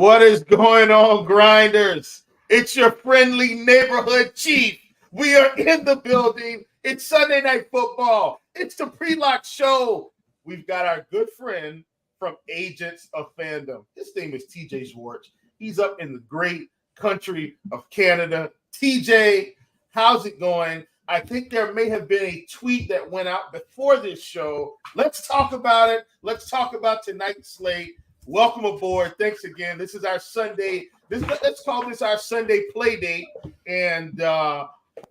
What is going on, grinders? It's your friendly neighborhood chief. We are in the building. It's Sunday Night Football. It's the pre-lock show. We've got our good friend from Agents of Fandom. His name is TJ Zwarych. He's up in the great country of Canada. TJ, how's it going? I think there may have been a tweet that went out before this show. Let's talk about it. Let's talk about tonight's slate. Welcome aboard. Thanks again. This is our Sunday. Let's call this our Sunday play date, and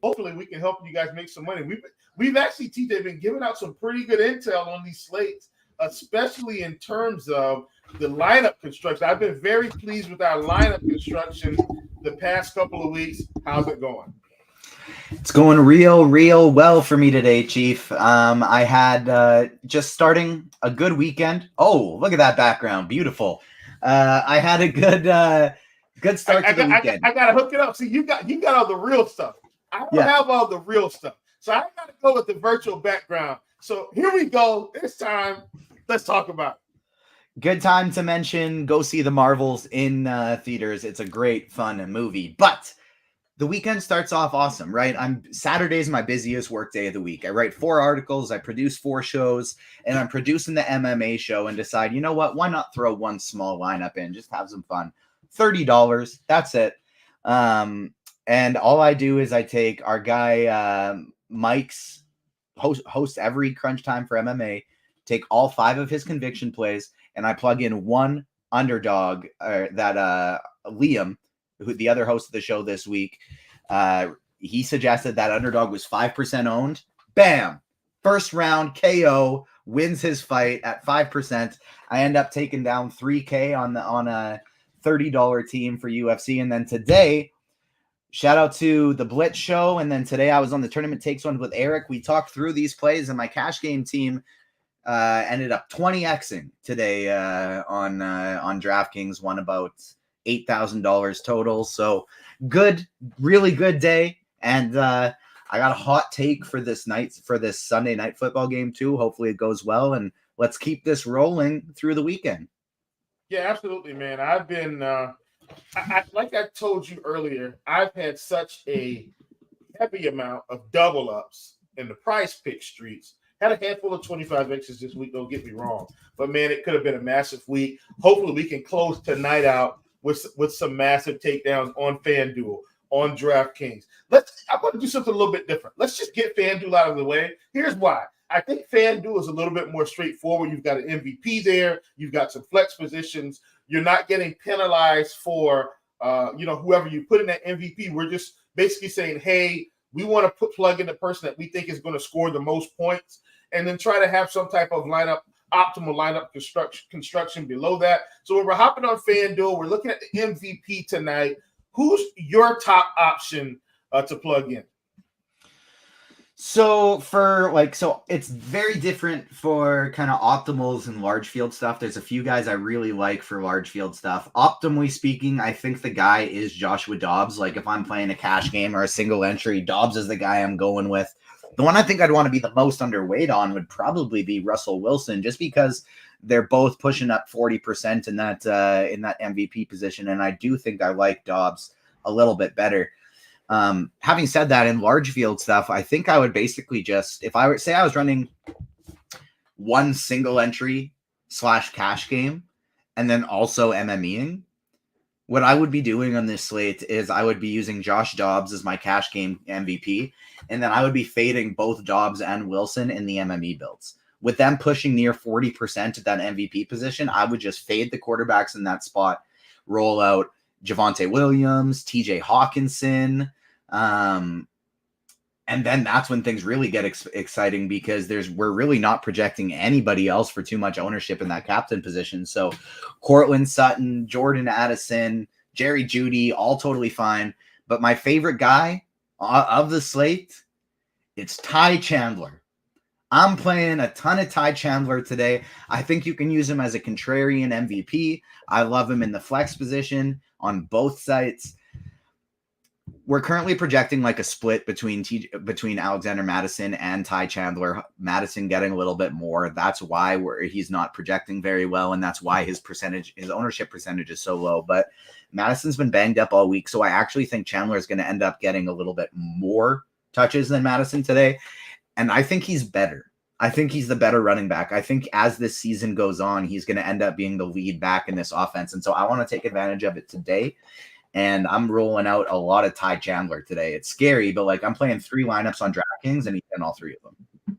hopefully we can help you guys make some money. We've actually, TJ, been giving out some pretty good intel on these slates, especially in terms of the lineup construction. I've been very pleased with our lineup construction the past couple of weeks. How's it going? It's going real well for me today, Chief. I had just starting a good weekend. Oh, look at that background. Beautiful. I had a good start to the weekend. I got to hook it up. See, you got all the real stuff. I don't have all the real stuff. So I got to go with the virtual background. So here we go. It's time. Let's talk about it. Good time to mention, go see The Marvels in theaters. It's a great, fun movie. But the weekend starts off awesome, right? Saturday's my busiest work day of the week. I write 4 articles, I produce 4 shows, and I'm producing the MMA show and decide, you know what? Why not throw one small lineup in? Just have some fun. $30. That's it. And all I do is I take our guy Mike's host every Crunch Time for MMA, take all 5 of his conviction plays, and I plug in one underdog that Liam, who the other host of the show this week, he suggested that underdog was 5% owned. Bam! First round KO, wins his fight at 5%. I end up taking down $3K on a $30 team for UFC. And then today, shout out to the Blitz show. And then today I was on the Tournament Takes One with Eric. We talked through these plays, and my cash game team ended up 20xing today on DraftKings. Won about $8,000 total. So good, really good day. And I got a hot take for this Sunday night football game too. Hopefully it goes well, and let's keep this rolling through the weekend. Yeah, absolutely, man. I've been like I told you earlier, I've had such a heavy amount of double ups in the price pick streets. Had a handful of 25Xs this week, don't get me wrong. But man, it could have been a massive week. Hopefully we can close tonight out with some massive takedowns on FanDuel, on DraftKings. I want to do something a little bit different. Let's just get FanDuel out of the way. Here's why. I think FanDuel is a little bit more straightforward. You've got an MVP there. You've got some flex positions. You're not getting penalized for whoever you put in that MVP. We're just basically saying, hey, we want to plug in the person that we think is going to score the most points, and then try to have some type of optimal lineup construction below that. So when we're hopping on FanDuel, we're looking at the MVP tonight. Who's your top option to plug in? So it's very different for kind of optimals and large field stuff. There's a few guys I really like for large field stuff. Optimally speaking, I think the guy is Joshua Dobbs. Like if I'm playing a cash game or a single entry, Dobbs is the guy I'm going with. The one I think I'd want to be the most underweight on would probably be Russell Wilson, just because they're both pushing up 40% in that MVP position, and I do think I like Dobbs a little bit better. Having said that, in large field stuff, I think I would basically just, if I were say I was running one single entry / cash game and then also MMEing, what I would be doing on this slate is I would be using Josh Dobbs as my cash game MVP, and then I would be fading both Dobbs and Wilson in the MME builds. With them pushing near 40% at that MVP position, I would just fade the quarterbacks in that spot, roll out Javonte Williams, TJ Hawkinson, and then that's when things really get exciting, because we're really not projecting anybody else for too much ownership in that captain position. So Cortland Sutton, Jordan Addison, Jerry Jeudy, all totally fine. But my favorite guy of the slate, it's Ty Chandler. I'm playing a ton of Ty Chandler today. I think you can use him as a contrarian MVP. I love him in the flex position on both sites. we're currently projecting like a split between Alexander Madison and Ty Chandler. Madison getting a little bit more. That's why he's not projecting very well, and that's why his ownership percentage is so low. But Madison's been banged up all week, so I actually think Chandler is going to end up getting a little bit more touches than Madison today, and I think he's better. I think he's the better running back. I think as this season goes on, he's going to end up being the lead back in this offense, and so I want to take advantage of it today. And I'm rolling out a lot of Ty Chandler today. It's scary, but like I'm playing 3 lineups on DraftKings and he's in all 3 of them.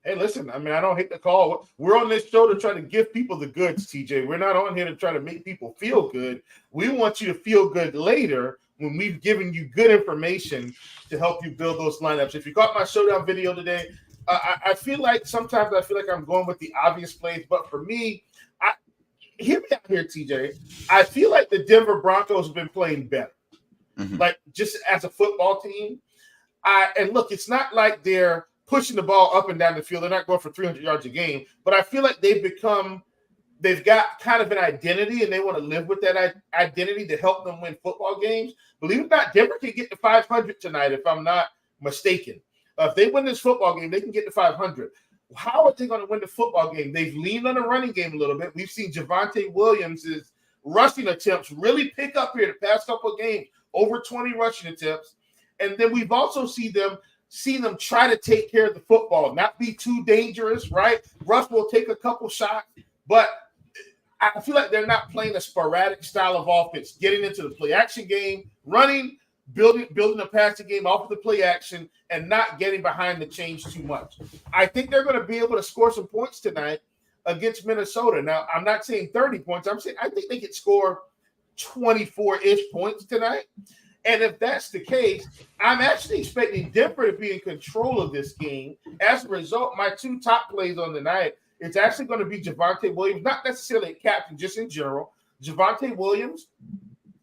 Hey, listen, I mean, I don't hate the call. We're on this show to try to give people the goods, TJ. We're not on here to try to make people feel good. We want you to feel good later when we've given you good information to help you build those lineups. If you caught my showdown video today, I feel like sometimes I'm going with the obvious plays, but for me, hear me out here, TJ. I feel like the Denver Broncos have been playing better, like just as a football team. And look, it's not like they're pushing the ball up and down the field. They're not going for 300 yards a game, but I feel like they've got kind of an identity, and they want to live with that identity to help them win football games. Believe it or not, Denver can get to 500 tonight, if I'm not mistaken. If they win this football game, they can get to 500. How are they going to win the football game? They've leaned on the running game a little bit. We've seen Javonte Williams' rushing attempts really pick up here the past couple of games, over 20 rushing attempts. And then we've also seen them try to take care of the football, not be too dangerous, right? Russ will take a couple shots, but I feel like they're not playing a sporadic style of offense, getting into the play action game, running, building a passing game off of the play action, and not getting behind the chains too much. I think they're going to be able to score some points tonight against Minnesota. Now, I'm not saying 30 points. I'm saying I think they could score 24-ish points tonight. And if that's the case, I'm actually expecting Denver to be in control of this game. As a result, my 2 top plays on the night, it's actually going to be Javonte Williams, not necessarily a captain, just in general. Javonte Williams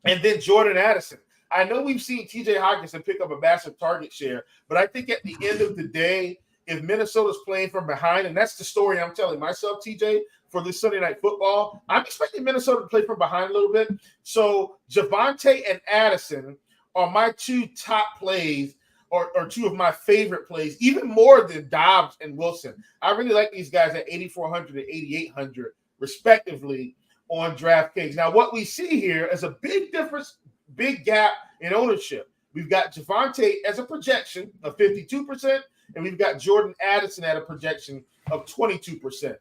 and then Jordan Addison. I know we've seen TJ Hockenson pick up a massive target share, but I think at the end of the day, if Minnesota's playing from behind, and that's the story I'm telling myself, TJ, for this Sunday Night Football, I'm expecting Minnesota to play from behind a little bit. So Javonte and Addison are my 2 top plays, or 2 of my favorite plays, even more than Dobbs and Wilson. I really like these guys at 8,400 and 8,800, respectively, on DraftKings. Now, what we see here is a big difference, big gap in ownership. We've got Javonte as a projection of 52%, and we've got Jordan Addison at a projection of 22%.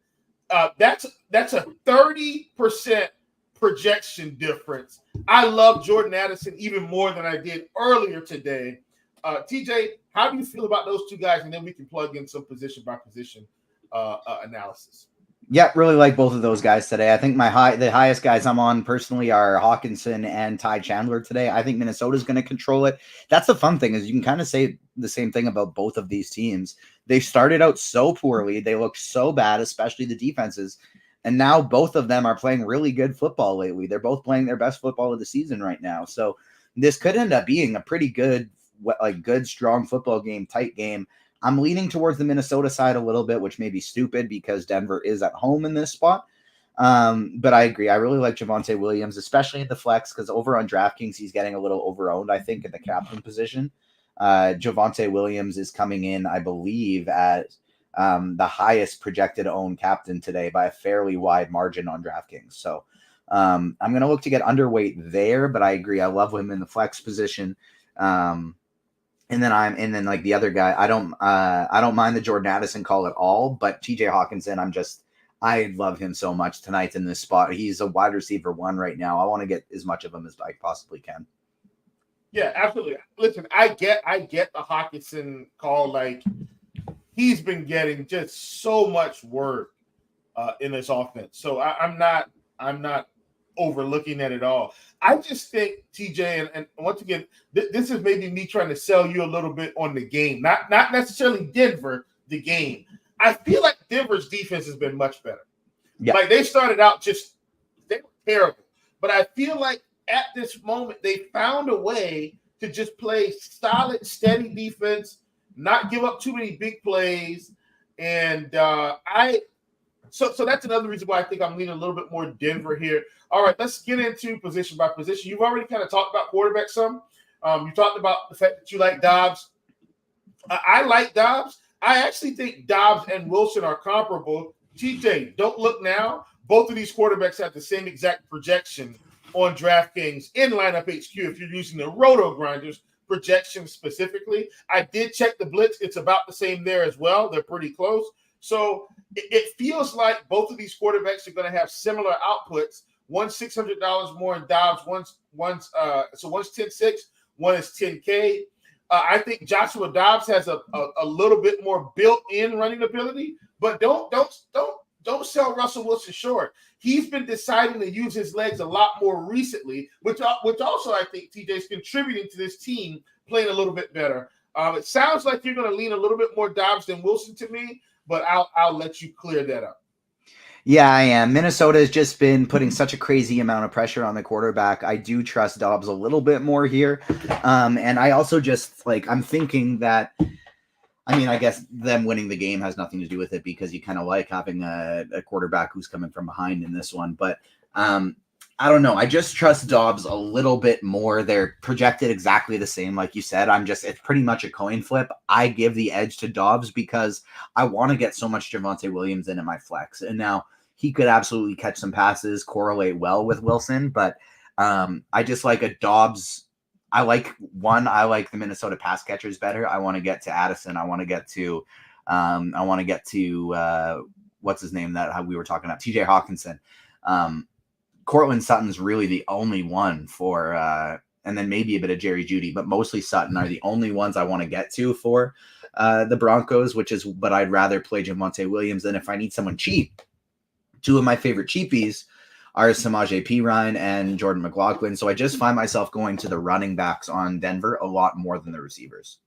That's a 30% projection difference. I love Jordan Addison even more than I did earlier today. TJ, how do you feel about those 2 guys? And then we can plug in some position by position analysis. Yeah, really like both of those guys today. I think the highest guys I'm on personally are Hockenson and Ty Chandler today. I think Minnesota's going to control it. That's the fun thing, is you can kind of say the same thing about both of these teams. They started out so poorly. They looked so bad, especially the defenses. And now both of them are playing really good football lately. They're both playing their best football of the season right now. So this could end up being a pretty good, strong football game, tight game. I'm leaning towards the Minnesota side a little bit, which may be stupid because Denver is at home in this spot. But I agree. I really like Javonte Williams, especially in the flex, because over on DraftKings, he's getting a little overowned, I think, in the captain position. Javonte Williams is coming in, I believe, at the highest projected owned captain today by a fairly wide margin on DraftKings. So I'm going to look to get underweight there, but I agree. I love him in the flex position. And then like the other guy, I don't mind the Jordan Addison call at all, but TJ Hockenson, I love him so much tonight in this spot. He's a wide receiver 1 right now. I want to get as much of him as I possibly can. Yeah, absolutely. Listen, I get the Hockenson call. Like, he's been getting just so much work in this offense. So I'm not overlooking that at all. I just think, TJ, and once again, this is maybe me trying to sell you a little bit on the game, not necessarily Denver, the game. I feel like Denver's defense has been much better. Yeah. Like, they started out they were terrible, but I feel like at this moment they found a way to just play solid, steady defense, not give up too many big plays, and So that's another reason why I think I'm leaning a little bit more Denver here. All right, let's get into position by position. You've already kind of talked about quarterback some. You talked about the fact that you like Dobbs. I like Dobbs. I actually think Dobbs and Wilson are comparable. TJ, don't look now. Both of these quarterbacks have the same exact projection on DraftKings in Lineup HQ if you're using the RotoGrinders projection specifically. I did check the blitz. It's about the same there as well. They're pretty close. So it feels like both of these quarterbacks are going to have similar outputs. One's $600 more in Dobbs. One's 10.6. One is 10K. I think Joshua Dobbs has a little bit more built-in running ability, but don't sell Russell Wilson short. He's been deciding to use his legs a lot more recently, which also I think TJ is contributing to this team playing a little bit better. It sounds like you're going to lean a little bit more Dobbs than Wilson to me, but I'll let you clear that up. Yeah, I am. Minnesota has just been putting such a crazy amount of pressure on the quarterback. I do trust Dobbs a little bit more here. And I also just I'm thinking that, I guess them winning the game has nothing to do with it because you kind of like having a quarterback who's coming from behind in this one. But I don't know. I just trust Dobbs a little bit more. They're projected exactly the same. Like you said, it's pretty much a coin flip. I give the edge to Dobbs because I want to get so much Javonte Williams in my flex. And now he could absolutely catch some passes, correlate well with Wilson. But I just like a Dobbs. I like the Minnesota pass catchers better. I want to get to Addison. I want to get to what's his name that we were talking about, TJ Hawkinson. Cortland Sutton's really the only one for, and then maybe a bit of Jerry Jeudy, but mostly Sutton are the only ones I want to get to for the Broncos, but I'd rather play Javonte Williams than if I need someone cheap. Two of my favorite cheapies are Samaje Perine and Jordan McLaughlin. So I just find myself going to the running backs on Denver a lot more than the receivers.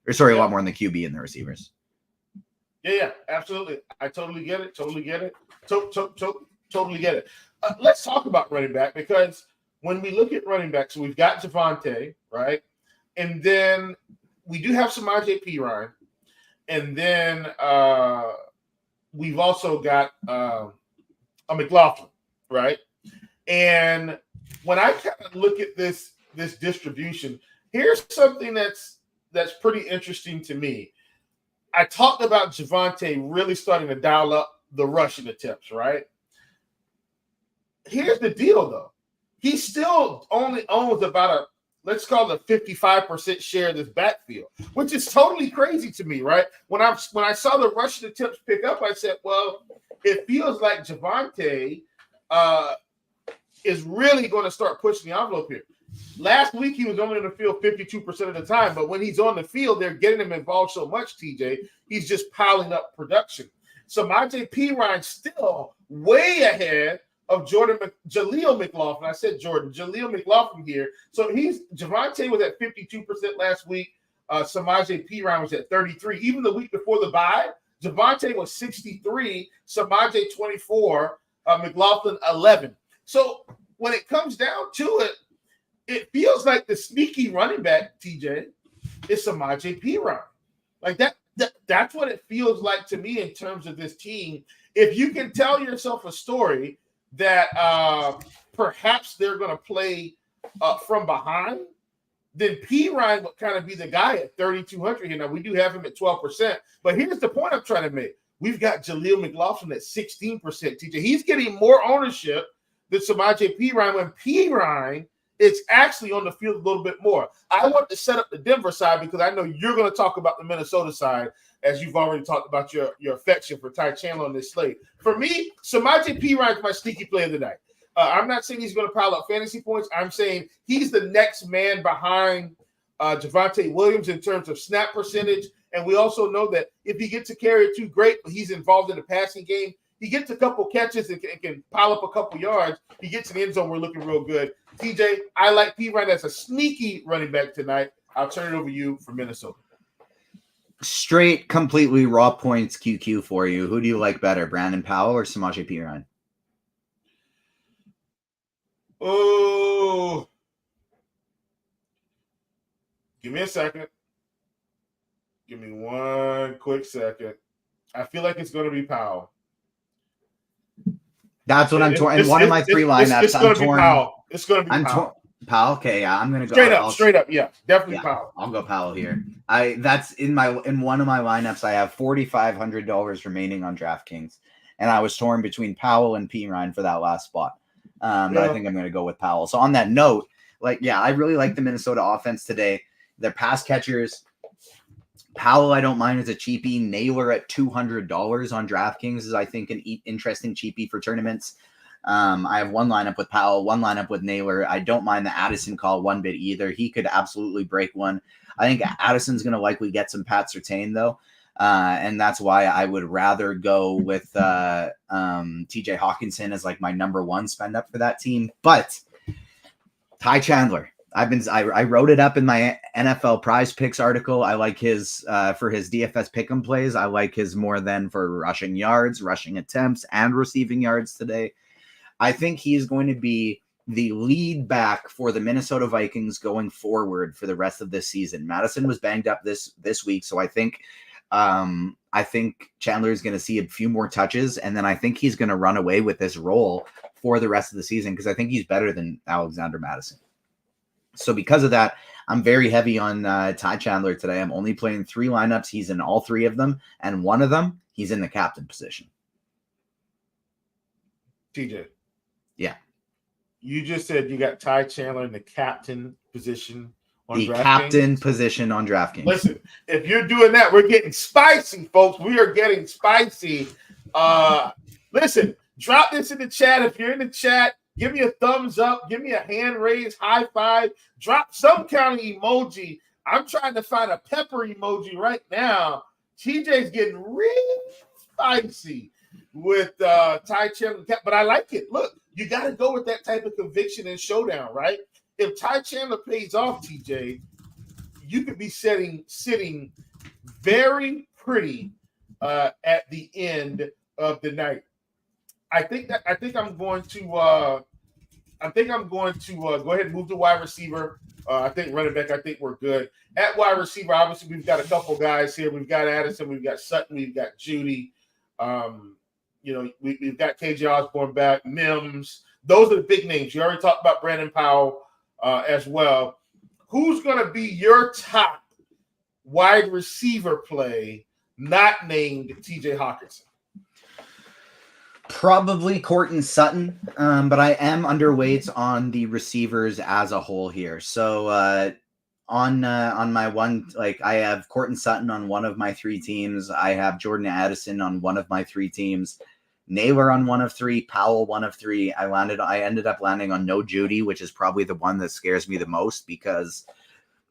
A lot more than the QB and the receivers. Yeah, absolutely. I totally get it. Totally get it. Let's talk about running back because when we look at running backs, we've got Javonte, right? And then we do have Samaje Perine. And then we've also got a McLaughlin, right? And when I kind of look at this distribution, here's something that's pretty interesting to me. I talked about Javonte really starting to dial up the rushing attempts, right? Here's the deal, though. He still only owns about let's call it a 55% share of this backfield, which is totally crazy to me, right? When I saw the rushing attempts pick up, I said, well, it feels like Javonte is really going to start pushing the envelope here. Last week, he was only in the field 52% of the time, but when he's on the field, they're getting him involved so much, TJ, he's just piling up production. So Samaje Perine still way ahead of Jaleel McLaughlin. I said Jordan. Jaleel McLaughlin here. So Javonte was at 52% last week. Samaje Perine was at 33. Even the week before the bye, Javonte was 63, Samaje 24, McLaughlin 11. So when it comes down to it, it feels like the sneaky running back, TJ, is Samaje Perine. Like that's what it feels like to me in terms of this team. If you can tell yourself a story that perhaps they're going to play from behind, then Perine would kind of be the guy at 3,200 here. Now, we do have him at 12%, but here's the point I'm trying to make. We've got Jaleel McLaughlin at 16%, TJ. He's getting more ownership than Samaje Perine when Perine is actually on the field a little bit more. I want to set up the Denver side because I know you're going to talk about the Minnesota side as you've already talked about your affection for Ty Chandler on this slate. For me, Samaje Perine is my sneaky play of the night. I'm not saying he's going to pile up fantasy points. I'm saying he's the next man behind Javonte Williams in terms of snap percentage. And we also know that if he gets a carry or two, great, but he's involved in the passing game. He gets a couple catches and can pile up a couple yards. He gets in the end zone. We're looking real good. TJ, I like Perine as a sneaky running back tonight. I'll turn it over to you for Minnesota. Straight, completely raw points QQ for you. Who do you like better, Brandon Powell or Samaje Perine? Oh, give me a second. Give me one quick second. I feel like it's going to be Powell. That's what I'm torn. And one of my three lineups, I'm torn. It's going to be Powell. Powell. Okay, yeah, I'm gonna go straight up, yeah, definitely yeah, Powell. I'll go Powell here. That's in one of my lineups. I have $4,500 remaining on DraftKings, and I was torn between Powell and P Ryan for that last spot. But I think I'm gonna go with Powell. So on that note, I really like the Minnesota offense today. Their pass catchers. Powell, I don't mind as a cheapie. Naylor at $200 on DraftKings is, I think, an interesting cheapie for tournaments. I have one lineup with Powell, one lineup with Naylor. I don't mind the Addison call one bit either. He could absolutely break one. I think Addison's going to likely get some Pat Surtain, though. And that's why I would rather go with TJ Hawkinson as my number one spend up for that team. But Ty Chandler, I wrote it up in my NFL Prize Picks article. I like his for his DFS pick'em plays. I like his more than for rushing yards, rushing attempts, and receiving yards today. I think he's going to be the lead back for the Minnesota Vikings going forward for the rest of this season. Madison was banged up this week, so I think Chandler is going to see a few more touches, and then I think he's going to run away with this role for the rest of the season because I think he's better than Alexander Madison. So because of that, I'm very heavy on Ty Chandler today. I'm only playing 3 lineups. He's in all 3 of them, and one of them, he's in the captain position. TJ. Yeah. You just said you got Ty Chandler in the captain position on DraftKings. The captain position on DraftKings. Listen, if you're doing that, we're getting spicy, folks. We are getting spicy. Listen, drop this in the chat. If you're in the chat, give me a thumbs up. Give me a hand raise, high five. Drop some kind of emoji. I'm trying to find a pepper emoji right now. TJ's getting really spicy with Ty Chandler. But I like it. Look, you got to go with that type of conviction in Showdown, right? If Ty Chandler pays off, TJ, you could be sitting very pretty at the end of the night. I think I'm going to go ahead and move to wide receiver. I think running back, I think we're good. At wide receiver, obviously, we've got a couple guys here. We've got Addison, we've got Sutton, we've got Judy. We've got KJ Osborne back, Mims. Those are the big names. You already talked about Brandon Powell as well. Who's going to be your top wide receiver play not named TJ Hawkinson? Probably Courtland Sutton, but I am underweight on the receivers as a whole here. So on my one, I have Courtland Sutton on one of my 3 teams. I have Jordan Addison on one of my 3 teams. Naylor on one of 3, Powell one of 3. I ended up landing on no Judy, which is probably the one that scares me the most because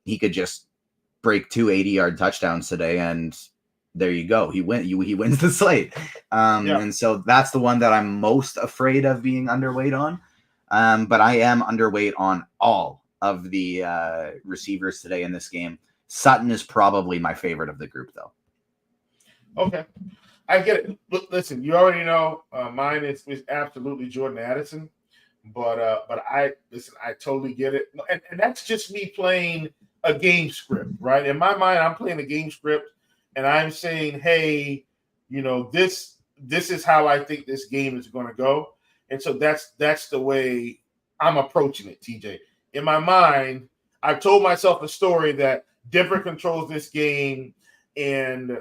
he could just break 2 80-yard touchdowns today, and there you go. He wins the slate. And so that's the one that I'm most afraid of being underweight on. But I am underweight on all of the receivers today in this game. Sutton is probably my favorite of the group, though. Okay. I get it. Look, listen, you already know mine is absolutely Jordan Addison. But I totally get it. And that's just me playing a game script, right? In my mind, I'm playing a game script. And I'm saying, hey, this is how I think this game is going to go. And so that's the way I'm approaching it, TJ. In my mind, I've told myself a story that Denver controls this game and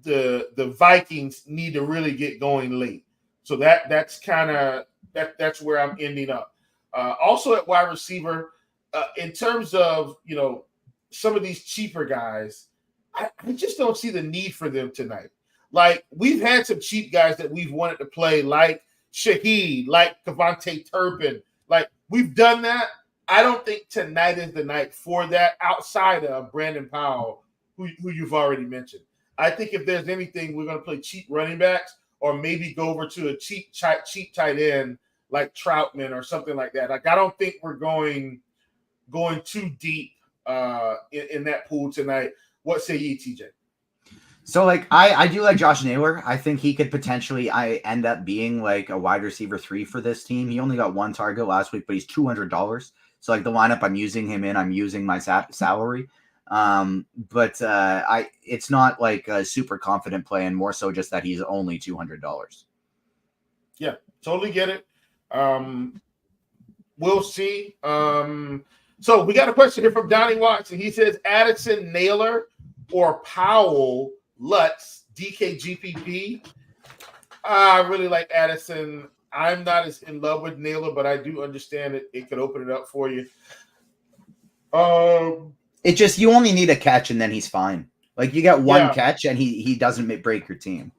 the Vikings need to really get going late. So that's where I'm ending up. Also at wide receiver, in terms of, some of these cheaper guys, I just don't see the need for them tonight. We've had some cheap guys that we've wanted to play, like Shaheed, like Kevontae Turpin. We've done that. I don't think tonight is the night for that outside of Brandon Powell, who you've already mentioned. I think if there's anything, we're going to play cheap running backs or maybe go over to a cheap tight end like Troutman or something like that. I don't think we're going too deep in that pool tonight. What say you, TJ? So, I do like Josh Naylor. I think he could potentially end up being a wide receiver 3 for this team. He only got 1 target last week, but he's $200. So, the lineup I'm using him in, I'm using my salary. But it's not a super confident play, and more so just that he's only $200. Yeah, totally get it. we'll see. So we got a question here from Donnie Watson. He says Addison Naylor or Powell Lutz DKGPP. I really like Addison. I'm not as in love with Naylor, but I do understand it could open it up for you. It just, you only need a catch and then he's fine. Like, you got one catch and he doesn't break your team.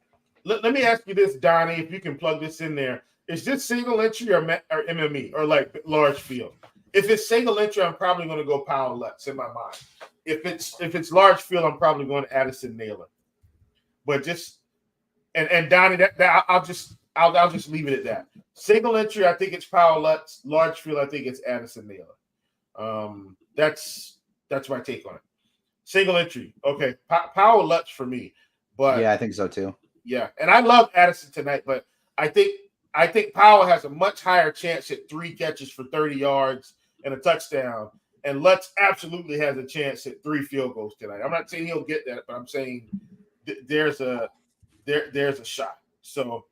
Let me ask you this, Donnie, if you can plug this in there. Is this single entry or MME or like large field? If it's single entry, I'm probably going to go Powell Lutz in my mind. If it's large field, I'm probably going to Addison Naylor. But just and Donnie, that I'll just leave it at that. Single entry, I think it's Powell Lutz. Large field, I think it's Addison Naylor. That's my take on it. Single entry, okay. Powell Lutz for me, but yeah, I think so too. Yeah, and I love Addison tonight, but I think Powell has a much higher chance at 3 catches for 30 yards and a touchdown, and Lutz absolutely has a chance at 3 field goals tonight. I'm not saying he'll get that, but I'm saying there's a shot. So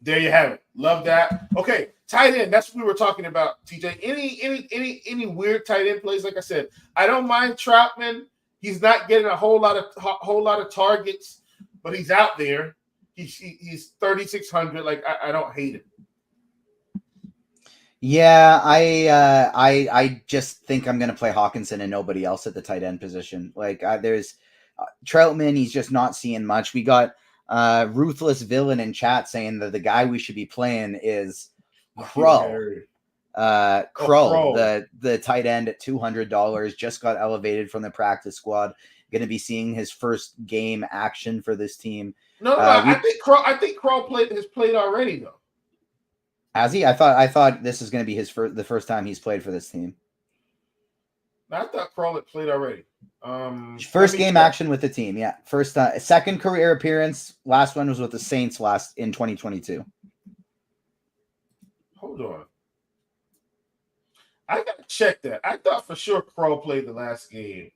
there you have it. Love that. Okay, tight end. That's what we were talking about, TJ. Any weird tight end plays? Like I said, I don't mind Troutman. He's not getting a whole lot of targets, but he's out there. He's 3,600. Like I don't hate it. Yeah, I just think I'm gonna play Hawkinson and nobody else at the tight end position. Like there's Troutman, he's just not seeing much. We got Ruthless Villain in chat saying that the guy we should be playing is Krull. Krull, the tight end at $200, just got elevated from the practice squad. Going to be seeing his first game action for this team. No, I think Krull has played already though. Has he? I thought this is going to be the first time he's played for this team. I thought Krull had played already. First game action with the team, yeah. Second career appearance. Last one was with the Saints in 2022. Hold on. I gotta check that. I thought for sure Krull played the last game.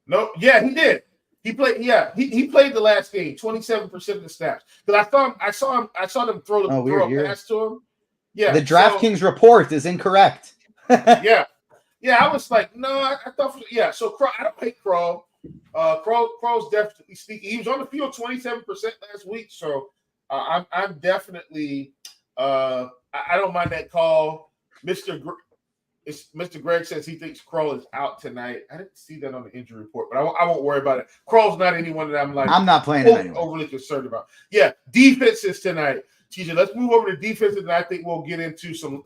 No, yeah, he did. He played. Yeah, he played the last game. 27% of the snaps. Because I saw them throw a pass to him. Yeah. The DraftKings report is incorrect. Yeah. I was like, no, I thought. So Krull, I don't hate Krull. Krull's definitely sneaky. He was on the field 27% last week. So I'm definitely. I don't mind that call. Mr. Greg says he thinks Krull is out tonight. I didn't see that on the injury report, but I won't worry about it. Krull's not anyone that I'm not playing him anyway. Overly concerned about. Yeah, defenses tonight. TJ, let's move over to defenses, and I think we'll get into some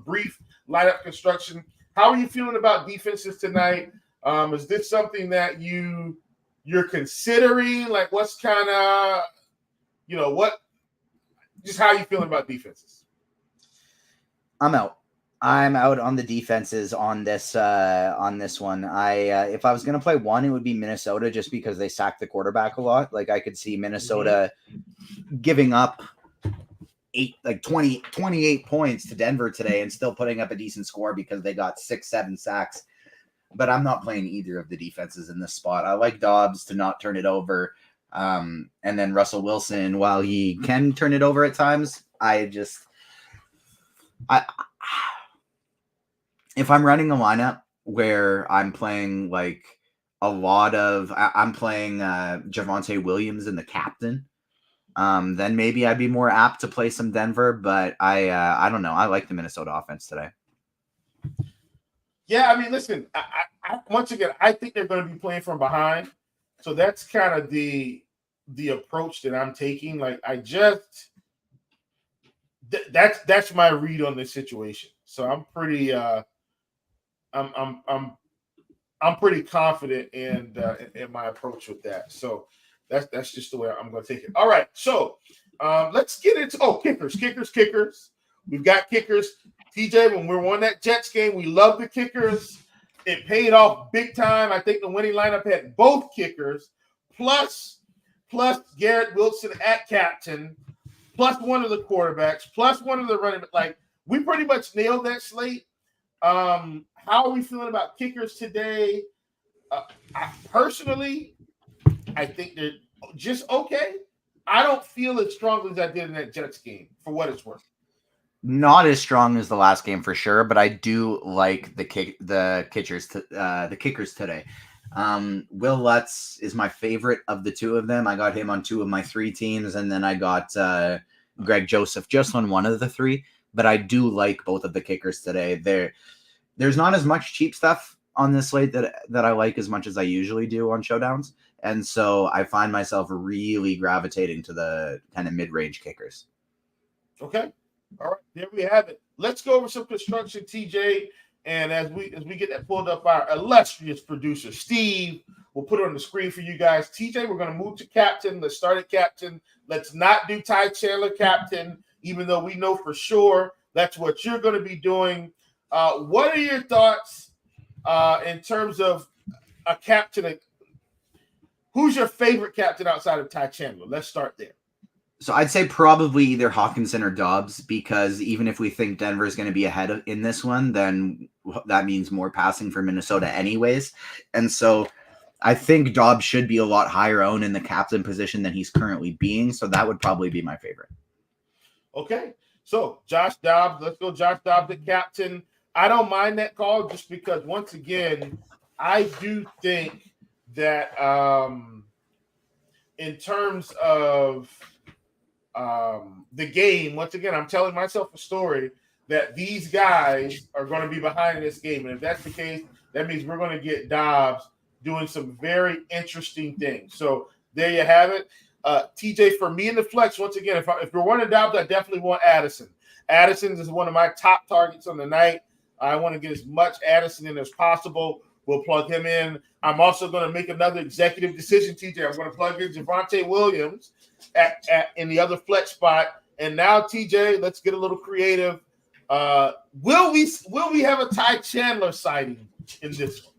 brief lineup construction. How are you feeling about defenses tonight? Is this something that you're considering? Like, what's kind of, just how are you feeling about defenses? I'm out on the defenses on this one. If I was going to play one, it would be Minnesota, just because they sack the quarterback a lot. Like, I could see Minnesota giving up 28 points to Denver today and still putting up a decent score because they got 6-7 sacks. But I'm not playing either of the defenses in this spot. I like Dobbs to not turn it over. And then Russell Wilson, while he can turn it over at times, if I'm running a lineup where I'm playing like I'm playing Javonte Williams and the captain, then maybe I'd be more apt to play some Denver. But I don't know. I like the Minnesota offense today. Yeah, I mean, listen. I once again, I think they're going to be playing from behind, so that's kind of the approach that I'm taking. Like, that's my read on this situation. So I'm pretty I'm pretty confident in my approach with that. So that's just the way I'm going to take it. All right, so let's get into kickers. We've got kickers. TJ, when we were on that Jets game, we loved the kickers. It paid off big time. I think the winning lineup had both kickers, plus Garrett Wilson at captain, plus one of the quarterbacks, plus one of the running backs. Like, we pretty much nailed that slate. How are we feeling about kickers today? Personally, I think they're just okay. I don't feel as strongly as I did in that Jets game, for what it's worth. Not as strong as the last game for sure, but I do like the kickers today. Will Lutz is my favorite of the two of them. I got him on 2 of my 3 teams, and then I got Greg Joseph just on 1 of the 3. But I do like both of the kickers today. There's not as much cheap stuff on this slate that I like as much as I usually do on showdowns, and so I find myself really gravitating to the kind of mid-range kickers. Okay. All right, there we have it. Let's go over some construction, TJ. And as we get that pulled up, our illustrious producer, Steve, will put it on the screen for you guys. TJ, we're going to move to captain. Let's start at captain. Let's not do Ty Chandler captain, even though we know for sure that's what you're going to be doing. What are your thoughts in terms of a captain? Who's your favorite captain outside of Ty Chandler? Let's start there. So I'd say probably either Hawkinson or Dobbs, because even if we think Denver is going to be ahead in this one, then that means more passing for Minnesota anyways. And so I think Dobbs should be a lot higher owned in the captain position than he's currently being. So that would probably be my favorite. Okay. So Josh Dobbs, let's go Josh Dobbs, the captain. I don't mind that call just because, once again, I do think that in terms of the game, once again, I'm telling myself a story that these guys are going to be behind this game. And if that's the case, that means we're going to get Dobbs doing some very interesting things. So there you have it. TJ, for me in the flex, once again, if we're wanting Dobbs, I definitely want Addison. Addison is one of my top targets on the night. I want to get as much Addison in as possible. We'll plug him in. I'm also going to make another executive decision, TJ. I'm going to plug in Javonte Williams in the other flex spot. And now, TJ, let's get a little creative. Will we have a Ty Chandler sighting in this one?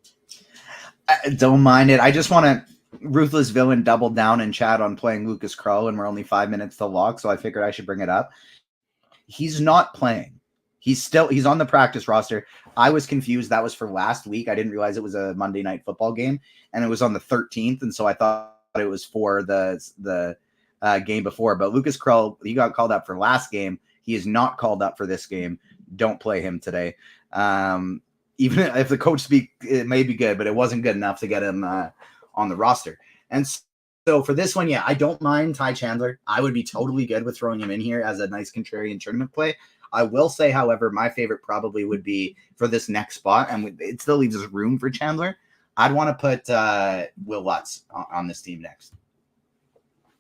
I don't mind it. I just want to Ruthless Villain double down and chat on playing Lucas Krull, and we're only 5 minutes to lock, so I figured I should bring it up. He's not playing. He's on the practice roster. I was confused. That was for last week. I didn't realize it was a Monday night football game, and it was on the 13th, and so I thought it was for the game before. But Lucas Krull, he got called up for last game. He is not called up for this game. Don't play him today. Even if the coach speak, it may be good, but it wasn't good enough to get him on the roster. And so for this one, yeah, I don't mind Ty Chandler. I would be totally good with throwing him in here as a nice contrarian tournament play. I will say, however, my favorite probably would be for this next spot, and it still leaves us room for Chandler. I'd want to put Will Lutz on this team next.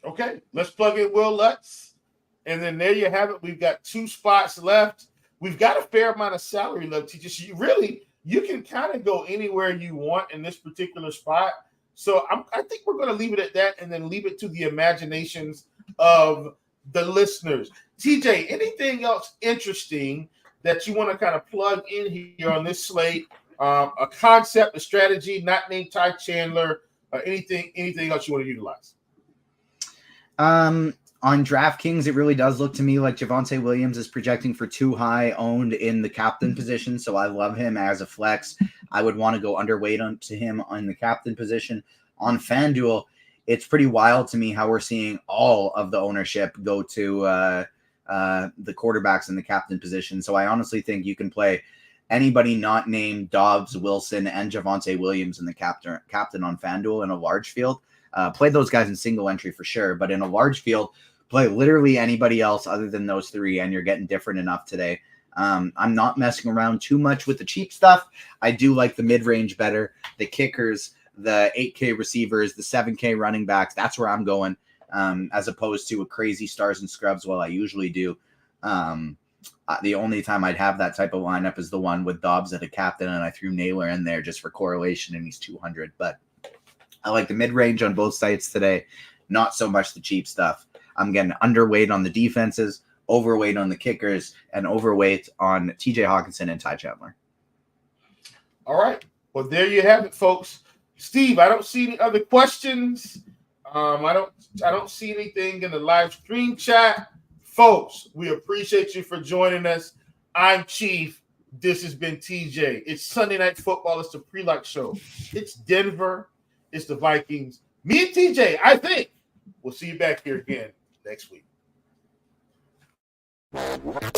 Okay, let's plug in Will Lutz. And then there you have it. We've got 2 spots left. We've got a fair amount of salary left. You can kind of go anywhere you want in this particular spot. So I think we're going to leave it at that and then leave it to the imaginations of the listeners. TJ, anything else interesting that you want to kind of plug in here on this slate? A concept, a strategy, not named Ty Chandler, anything else you want to utilize? On DraftKings, it really does look to me like Javonte Williams is projecting for too high owned in the captain position. So I love him as a flex. I would want to go underweight to him on the captain position. On FanDuel, it's pretty wild to me how we're seeing all of the ownership go to the quarterbacks in the captain position. So I honestly think you can play anybody not named Dobbs, Wilson, and Javonte Williams in the captain on FanDuel in a large field. Play those guys in single entry for sure, but in a large field, play literally anybody else other than those 3, and you're getting different enough today. I'm not messing around too much with the cheap stuff. I do like the mid-range better, the kickers, the 8K receivers, the 7K running backs. That's where I'm going, as opposed to a crazy stars and scrubs. Well, I usually do. The only time I'd have that type of lineup is the one with Dobbs at a captain, and I threw Naylor in there just for correlation, and he's 200. But I like the mid-range on both sites today, not so much the cheap stuff. I'm getting underweight on the defenses, overweight on the kickers, and overweight on TJ Hawkinson and Ty Chandler. All right. Well, there you have it, folks. Steve, I don't see any other questions. I don't see anything in the live stream chat. Folks, we appreciate you for joining us. I'm Chief. This has been TJ. It's Sunday Night Football. It's the pre-lock show. It's Denver. It's the Vikings. Me and TJ, I think we'll see you back here again next week. Bye.